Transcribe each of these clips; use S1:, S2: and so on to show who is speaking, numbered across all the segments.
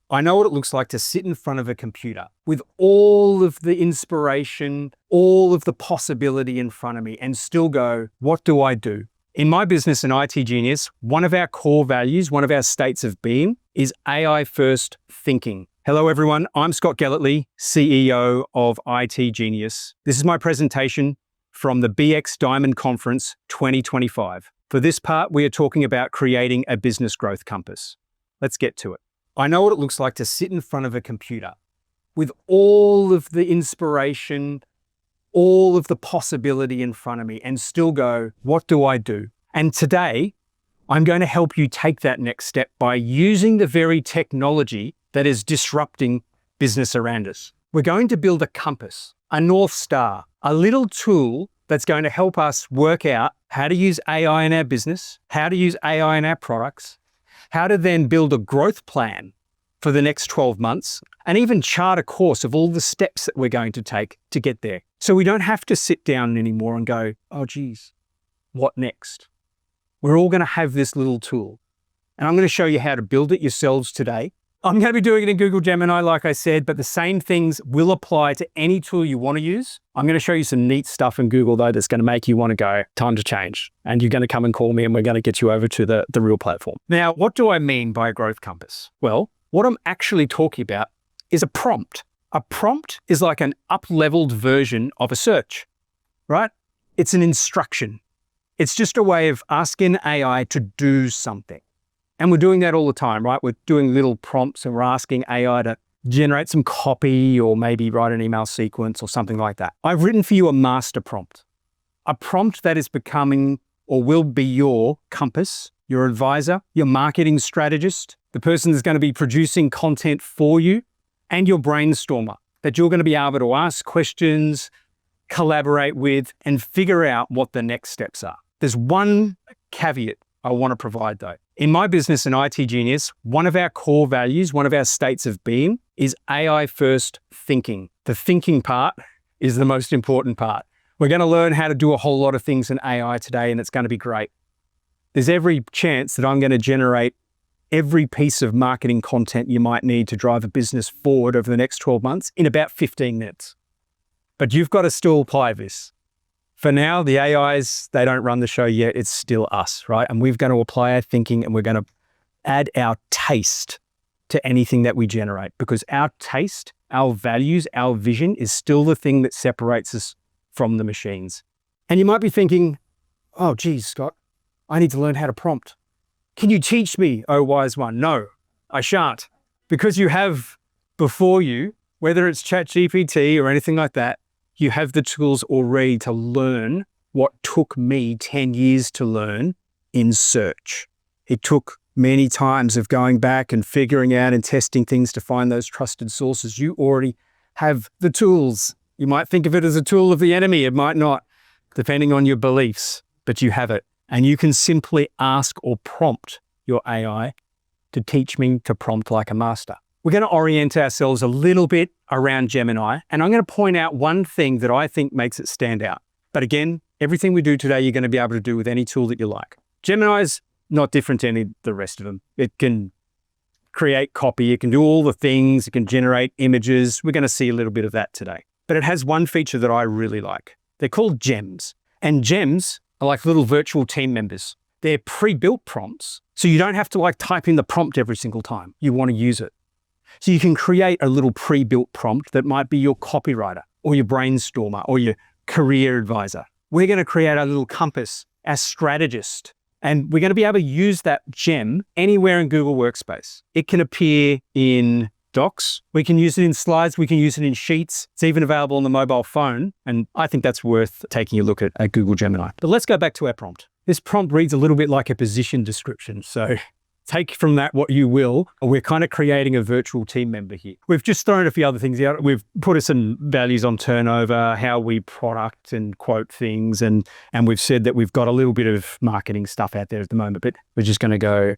S1: I know what it looks like to sit in front of a computer with all of the inspiration, all of the possibility in front of me and still go, what do I do? In my business in itGenius, one of our core values, one of our states of being is AI first thinking. Hello everyone, I'm Scott Gellertley, CEO of itGenius. This is my presentation from the BX Diamond Conference 2025. For this part, we are talking about creating a business growth compass. Let's get to it. I know what it looks like to sit in front of a computer with all of the inspiration, all of the possibility in front of me and still go, what do I do? And today, I'm going to help you take that next step by using the very technology that is disrupting business around us. We're going to build a compass, a North Star, a little tool that's going to help us work out how to use AI in our business, how to use AI in our products, how to then build a growth plan for the next 12 months, and even chart a course of all the steps that we're going to take to get there. So we don't have to sit down anymore and go, oh geez, what next? We're all going to have this little tool. And I'm going to show you how to build it yourselves today. I'm going to be doing it in Google Gemini, like I said, but the same things will apply to any tool you want to use. I'm going to show you some neat stuff in Google, though, that's going to make you want to go, time to change. And you're going to come and call me and we're going to get you over to the real platform. Now, what do I mean by a growth compass? Well, what I'm actually talking about is a prompt. A prompt is like an up-leveled version of a search, right? It's an instruction. It's just a way of asking AI to do something. And we're doing that all the time, right? We're doing little prompts and we're asking AI to generate some copy or maybe write an email sequence or something like that. I've written for you a master prompt, a prompt that is becoming or will be your compass, your advisor, your marketing strategist, the person that's going to be producing content for you, and your brainstormer that you're going to be able to ask questions, collaborate with, and figure out what the next steps are. There's one caveat I want to provide though. In my business in itGenius, one of our core values, one of our states of being is AI first thinking. The thinking part is the most important part. We're going to learn how to do a whole lot of things in AI today, and it's going to be great. There's every chance that I'm going to generate every piece of marketing content you might need to drive a business forward over the next 12 months in about 15 minutes. But you've got to still apply this. For now, the AIs, they don't run the show yet. It's still us, right? And we've got to apply our thinking and we're going to add our taste to anything that we generate, because our taste, our values, our vision is still the thing that separates us from the machines. And you might be thinking, oh, geez, Scott, I need to learn how to prompt. Can you teach me, oh wise one? No, I shan't. Because you have before you, whether it's ChatGPT or anything like that, you have the tools already to learn what took me 10 years to learn in search. It took many times of going back and figuring out and testing things to find those trusted sources. You already have the tools. You might think of it as a tool of the enemy. It might not, depending on your beliefs, but you have it. And you can simply ask or prompt your AI to teach me to prompt like a master. We're going to orient ourselves a little bit around Gemini, and I'm going to point out one thing that I think makes it stand out. But again, everything we do today, you're going to be able to do with any tool that you like. Gemini is not different to any of the rest of them. It can create copy, it can do all the things, it can generate images. We're going to see a little bit of that today. But it has one feature that I really like. They're called Gems, and Gems are like little virtual team members. They're pre-built prompts, so you don't have to like type in the prompt every single time you want to use it. So you can create a little pre-built prompt that might be your copywriter or your brainstormer or your career advisor. We're going to create a little compass, our strategist, and we're going to be able to use that gem anywhere in Google Workspace. It can appear in Docs. We can use it in slides. We can use it in Sheets. It's even available on the mobile phone. And I think that's worth taking a look at Google Gemini. But let's go back to our prompt. This prompt reads a little bit like a position description. So take from that what you will. We're kind of creating a virtual team member here. We've just thrown a few other things out. We've put some values on turnover, how we product and quote things. And we've said that we've got a little bit of marketing stuff out there at the moment, but we're just going to go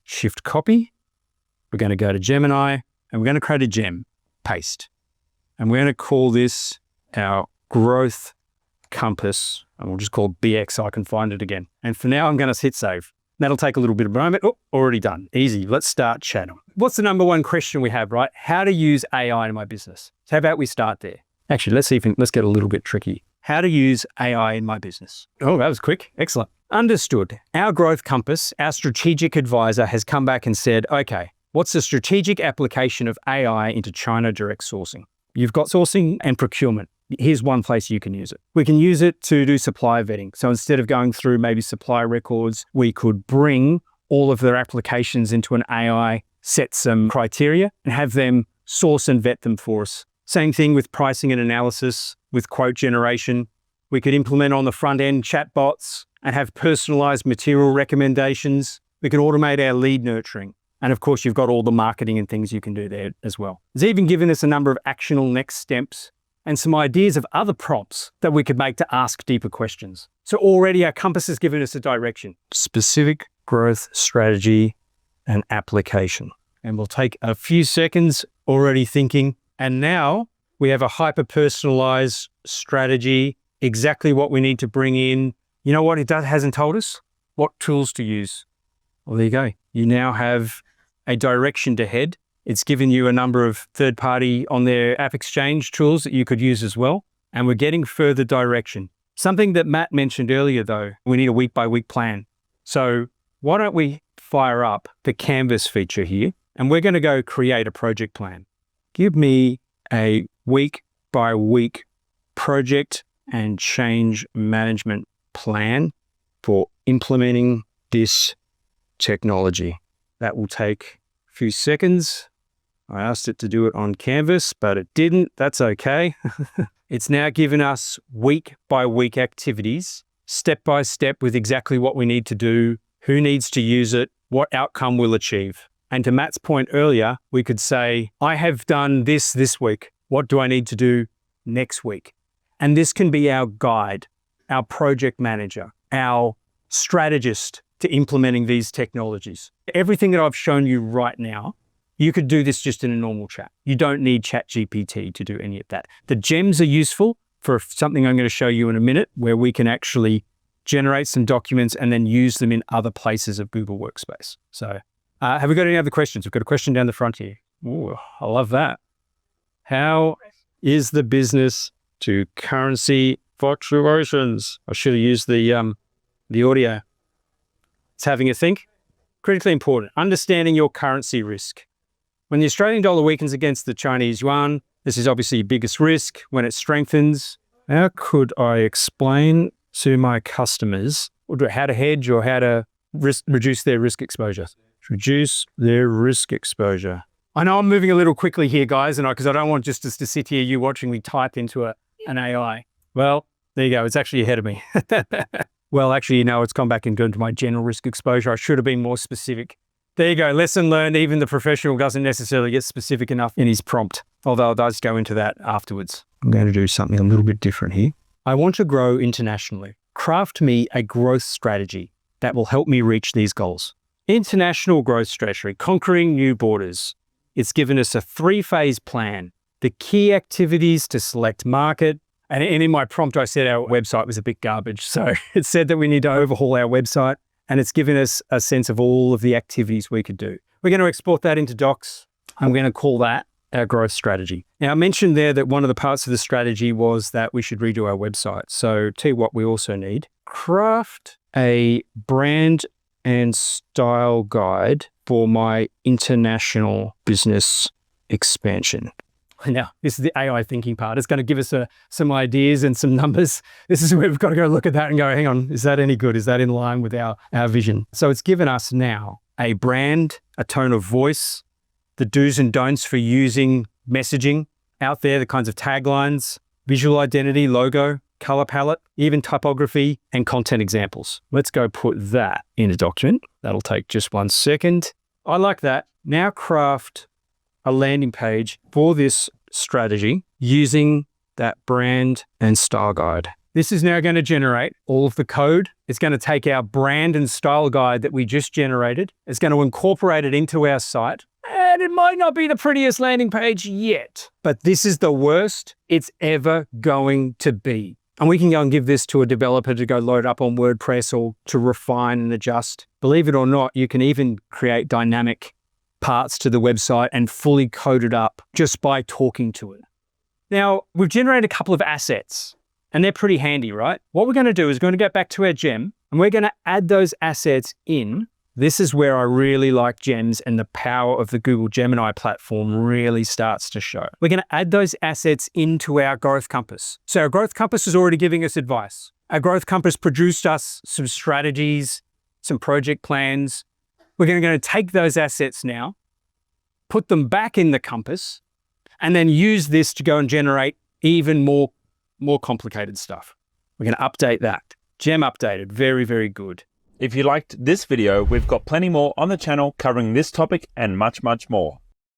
S1: shift copy. We're going to go to Gemini and we're going to create a gem, paste. And we're going to call this our growth compass. And we'll just call BX so I can find it again. And for now, I'm going to hit save. That'll take a little bit of a moment. Oh, already done. Easy. Let's start chatting. What's the number one question we have, right? How to use AI in my business. So how about we start there? Actually, let's get a little bit tricky. How to use AI in my business. Oh, that was quick. Excellent. Understood. Our growth compass, our strategic advisor has come back and said, okay, what's the strategic application of AI into China direct sourcing? You've got sourcing and procurement. Here's one place you can use it. We can use it to do supply vetting. So instead of going through maybe supply records, we could bring all of their applications into an AI, set some criteria and have them source and vet them for us. Same thing with pricing and analysis, with quote generation. We could implement on the front end chatbots and have personalized material recommendations. We could automate our lead nurturing. And of course, you've got all the marketing and things you can do there as well. It's even given us a number of actionable next steps and some ideas of other prompts that we could make to ask deeper questions. So already our compass has given us a direction. Specific growth strategy and application. And we'll take a few seconds already thinking. And now we have a hyper-personalized strategy, exactly what we need to bring in. You know what it hasn't told us? What tools to use. Well, there you go. You now have a direction to head. It's given you a number of third-party on their app exchange tools that you could use as well. And we're getting further direction. Something that Matt mentioned earlier, though, we need a week-by-week plan. So why don't we fire up the Canvas feature here, and we're going to go create a project plan. Give me a week-by-week project and change management plan for implementing this technology. That will take a few seconds. I asked it to do it on Canvas, but it didn't. That's okay. It's now given us week-by-week activities, step by step with exactly what we need to do, who needs to use it, what outcome we'll achieve. And to Matt's point earlier, we could say, I have done this week. What do I need to do next week? And this can be our guide, our project manager, our strategist to implementing these technologies. Everything that I've shown you right now, you could do this just in a normal chat. You don't need ChatGPT to do any of that. The gems are useful for something I'm going to show you in a minute, where we can actually generate some documents and then use them in other places of Google Workspace. So have we got any other questions? We've got a question down the front here. Ooh, I love that. How is the business to currency fluctuations? I should have used the audio. It's having a think. Critically important. Understanding your currency risk. When the Australian dollar weakens against the Chinese yuan, this is obviously your biggest risk. When it strengthens, how could I explain to my customers how to hedge or how to reduce their risk exposure? Reduce their risk exposure. I know I'm moving a little quickly here, guys, and because I don't want just to sit here, you watching me type into an AI. Well, there you go. It's actually ahead of me. Well, actually, it's gone back and gone to my general risk exposure. I should have been more specific. There you go. Lesson learned. Even the professional doesn't necessarily get specific enough in his prompt, although it does go into that afterwards. I'm going to do something a little bit different here. I want to grow internationally. Craft me a growth strategy that will help me reach these goals. International growth strategy, conquering new borders. It's given us a 3-phase plan. The key activities to select market. And in my prompt, I said our website was a bit garbage. So it said that we need to overhaul our website. And it's given us a sense of all of the activities we could do. We're going to export that into docs. I'm going to call that our growth strategy. Now, I mentioned there that one of the parts of the strategy was that we should redo our website. So tell you what we also need. Craft a brand and style guide for my international business expansion. Now, this is the AI thinking part. It's going to give us some ideas and some numbers. This is where we've got to go look at that and go, hang on, is that any good? Is that in line with our vision? So it's given us now a brand, a tone of voice, the do's and don'ts for using messaging out there, the kinds of taglines, visual identity, logo, color palette, even typography and content examples. Let's go put that in a document. That'll take just 1 second. I like that. Now craft a landing page for this strategy using that brand and style guide. This is now going to generate all of the code. It's going to take our brand and style guide that we just generated. It's going to incorporate it into our site. And it might not be the prettiest landing page yet, but this is the worst it's ever going to be. And we can go and give this to a developer to go load up on WordPress or to refine and adjust. Believe it or not, you can even create dynamic parts to the website and fully code it up just by talking to it. Now, we've generated a couple of assets and they're pretty handy, right? What we're going to do is going to get back to our gem and we're going to add those assets in. This is where I really like Gems and the power of the Google Gemini platform really starts to show. We're going to add those assets into our Growth Compass. So our Growth Compass is already giving us advice. Our Growth Compass produced us some strategies, some project plans. We're going to take those assets now, put them back in the compass, and then use this to go and generate even more complicated stuff. We're going to update that. Gem updated, very, very good.
S2: If you liked this video, we've got plenty more on the channel covering this topic and much, much more.